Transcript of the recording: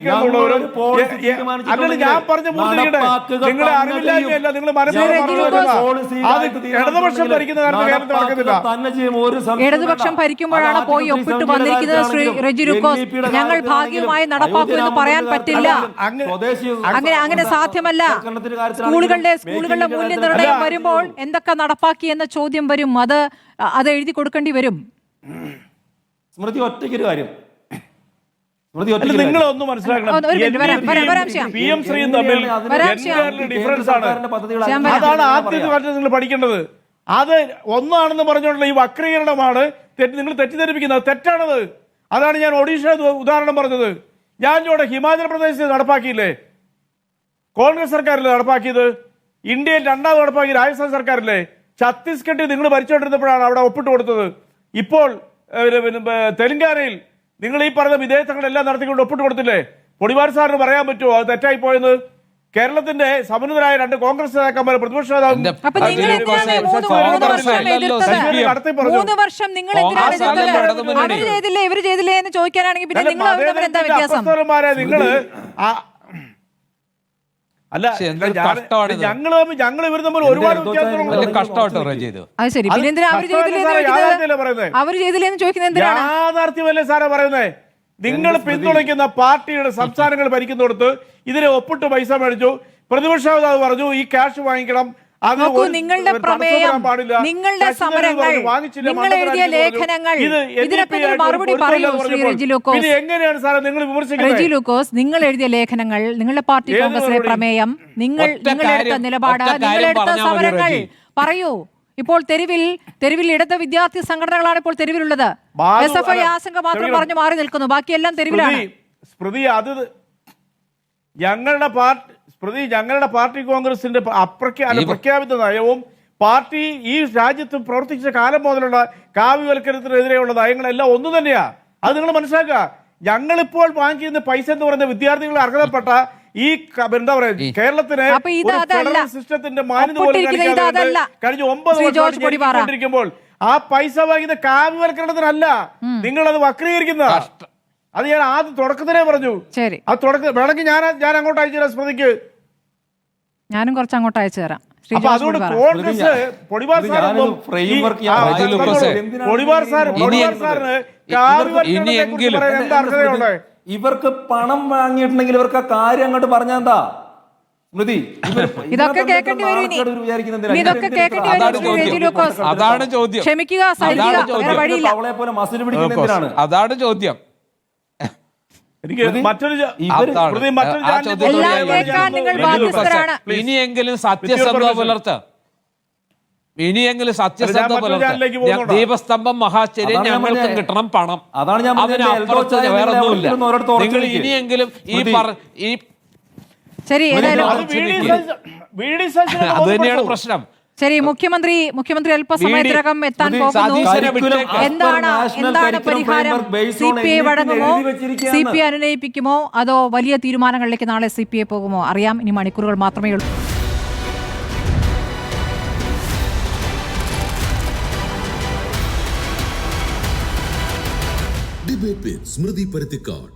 അല്ലെങ്കിൽ ഞാൻ പറഞ്ഞ മൂന്നിരിക്കട്ടെ, നിങ്ങളെ അറിവില്ലായ്മയല്ല, നിങ്ങൾ ഇടതുപക്ഷം ഭരിക്കുന്ന കാലത്ത് നടക്കുന്നില്ല. ഇടതുപക്ഷം ഭരിക്കുമ്പോഴാണ് പോയി ഒപ്പിട്ട് വന്നിരിക്കുന്നത്. ശ്രീ റെജി ലൂക്കോസ്, ഞങ്ങൾ ഭാഗികമായി നടപ്പാക്കൂ എന്ന് പറയാൻ പറ്റില്ല. അങ്ങനെ സാധ്യമല്ല. സ്കൂളുകളുടെ മൂല്യനിർണ്ണയം വരുമ്പോൾ എന്തൊക്കെ നടപ്പാക്കി എന്ന ചോദ്യം വരും. അത് എഴുതി കൊടുക്കേണ്ടി വരും. സ്മൃതി ഒറ്റയ്ക്കൊരു കാര്യം, നിങ്ങളൊന്നും മനസ്സിലാക്കണം, PM ശ്രീയും തമ്മിൽ ഡിഫറൻസ് ആണ്. അതാണ് ആദ്യത്തെ നിങ്ങൾ പഠിക്കേണ്ടത്. അത് ഒന്നാണെന്ന് പറഞ്ഞുകൊണ്ടുള്ള ഈ വക്രീകരണമാണ് നിങ്ങൾ തെറ്റിദ്ധരിപ്പിക്കുന്നത്. തെറ്റാണത്. അതാണ് ഞാൻ ഒഡീഷ ഉദാഹരണം പറഞ്ഞത്. ഞാൻ ഇവിടെ ഹിമാചൽ പ്രദേശിൽ നടപ്പാക്കിയില്ലേ, കോൺഗ്രസ് സർക്കാരില്ലേ നടപ്പാക്കിയത്. ഇന്ത്യയിൽ രണ്ടാമത് നടപ്പാക്കിയ രാജസ്ഥാൻ സർക്കാരില്ലേ. ഛത്തീസ്ഗഡിൽ നിങ്ങൾ ഭരിച്ചുകൊണ്ടിരുന്നപ്പോഴാണ് അവിടെ ഒപ്പിട്ട് കൊടുത്തത്. ഇപ്പോൾ തെലങ്കാനയിൽ നിങ്ങൾ ഈ പറഞ്ഞ വിധേയത്വങ്ങളെല്ലാം നടത്തിക്കൊണ്ട് ഒപ്പിട്ട് കൊടുത്തില്ലേ. പൊടിവാർ സാറിന് പറയാൻ പറ്റുമോ അത് തെറ്റായി പോയെന്ന്? കേരളത്തിന്റെ സമന്വിതരായ രണ്ട് കോൺഗ്രസ് നേതാക്കന്മാർ പ്രതിപക്ഷ അല്ല, ഞങ്ങൾ ഇവർ തമ്മിൽ ഒരുപാട് യാഥാർത്ഥ്യമല്ലേ സാറേ പറയുന്നേ. നിങ്ങൾ പിന്തുണയ്ക്കുന്ന പാർട്ടിയുടെ സംസ്ഥാനങ്ങൾ ഭരിക്കുന്നിടത്ത് ഇതിനെ ഒപ്പിട്ട് പൈസ മേടിച്ചു. പ്രതിപക്ഷ നേതാവ് പറഞ്ഞു ഈ ക്യാഷ് വാങ്ങിക്കണം, നിങ്ങളുടെ പ്രമേയം, നിങ്ങളുടെ സമരങ്ങൾ, നിങ്ങൾ എഴുതിയ ലേഖനങ്ങൾ, ഇതിനൊക്കെ മറുപടി പറയൂ ശ്രീ റെജി ലൂക്കോസ്. എങ്ങനെയാണ് സാറേ നിങ്ങൾ വിമർശിക്കുന്നത്? റെജി ലൂക്കോസ്, നിങ്ങൾ എഴുതിയ ലേഖനങ്ങൾ, നിങ്ങളുടെ പാർട്ടി കോൺഗ്രസിലെ പ്രമേയം, നിങ്ങളെടുത്ത നിലപാട്, നിങ്ങളെടുത്ത സമരങ്ങൾ പറയൂ. ഇപ്പോൾ തെരുവിൽ ഇടത് വിദ്യാർത്ഥി സംഘടനകളാണ് ഇപ്പോൾ തെരുവിലുള്ളത്. SFI ആശങ്ക മാത്രം പറഞ്ഞു മാറി നിൽക്കുന്നു, ബാക്കിയെല്ലാം തെരുവിലാണ്. ഞങ്ങളുടെ പാർട്ടി കോൺഗ്രസിന്റെ പ്രഖ്യാപിത നയവും പാർട്ടി ഈ രാജ്യത്ത് പ്രവർത്തിച്ച കാലം മുതലുള്ള കാവ്യവൽക്കരണത്തിനെതിരെയുള്ള നയങ്ങളെല്ലാം ഒന്നു തന്നെയാ. അത് നിങ്ങൾ മനസ്സിലാക്കുക. ഞങ്ങളിപ്പോൾ വാങ്ങിക്കുന്ന പൈസ എന്ന് പറയുന്ന വിദ്യാർത്ഥികളെ അർഹതപ്പെട്ട ഈ എന്താ പറയാ കേരളത്തിലെ സിസ്റ്റത്തിന്റെ മാന്യത പോലും കഴിഞ്ഞ 9 വർഷമായിരിക്കുമ്പോൾ ആ പൈസ വാങ്ങിയത് കാവ്യവൽക്കരണത്തിനല്ല, നിങ്ങളത് വക്രീകരിക്കുന്ന. അത് ഞാൻ ആദ്യം തുടക്കത്തിലേ പറഞ്ഞു. ആ തുടക്കം വേണമെങ്കിൽ ഞാൻ അങ്ങോട്ട് അയച്ചു തരാം സ്മൃതിക്ക്. ഞാനും കുറച്ച് അങ്ങോട്ട് അയച്ചു തരാം. അതുകൊണ്ട് കോൺഗ്രസ് പൊടിവാർ സാറിന് ഇവർക്ക് പണം വാങ്ങിയിട്ടുണ്ടെങ്കിൽ ഇവർക്ക് കാര്യം അങ്ങോട്ട് പറഞ്ഞാ സ്മൃതി. ഇതൊക്കെ കേൾക്കേണ്ടി വരും. അതാണ് ചോദ്യം. ക്ഷമിക്കുക, അതാണ് ചോദ്യം. ഇനിയെങ്കിലും സത്യസന്ധത പുലർത്ത്, ദീപസ്തംഭം മഹാശ്ചര്യം ഞങ്ങൾക്ക് കിട്ടണം പണം. അതിനപ്പുറത്ത് വേറൊന്നുമില്ല. നിങ്ങൾ ഇനിയെങ്കിലും അത് തന്നെയാണ് പ്രശ്നം. ശരി, മുഖ്യമന്ത്രി അല്പസമയത്തിനകം എത്താൻ പോകുന്നു. എന്താണ് പരിഹാരം? CPI വഴങ്ങുമോ, CPI അനുനയിപ്പിക്കുമോ, അതോ വലിയ തീരുമാനങ്ങളിലേക്ക് നാളെ CPI പോകുമോ? അറിയാം, ഇനി മണിക്കൂറുകൾ മാത്രമേ ഉള്ളൂ. ഡിബേറ്റ് വിത്ത് സ്മൃതി പരുത്തിക്കാട്.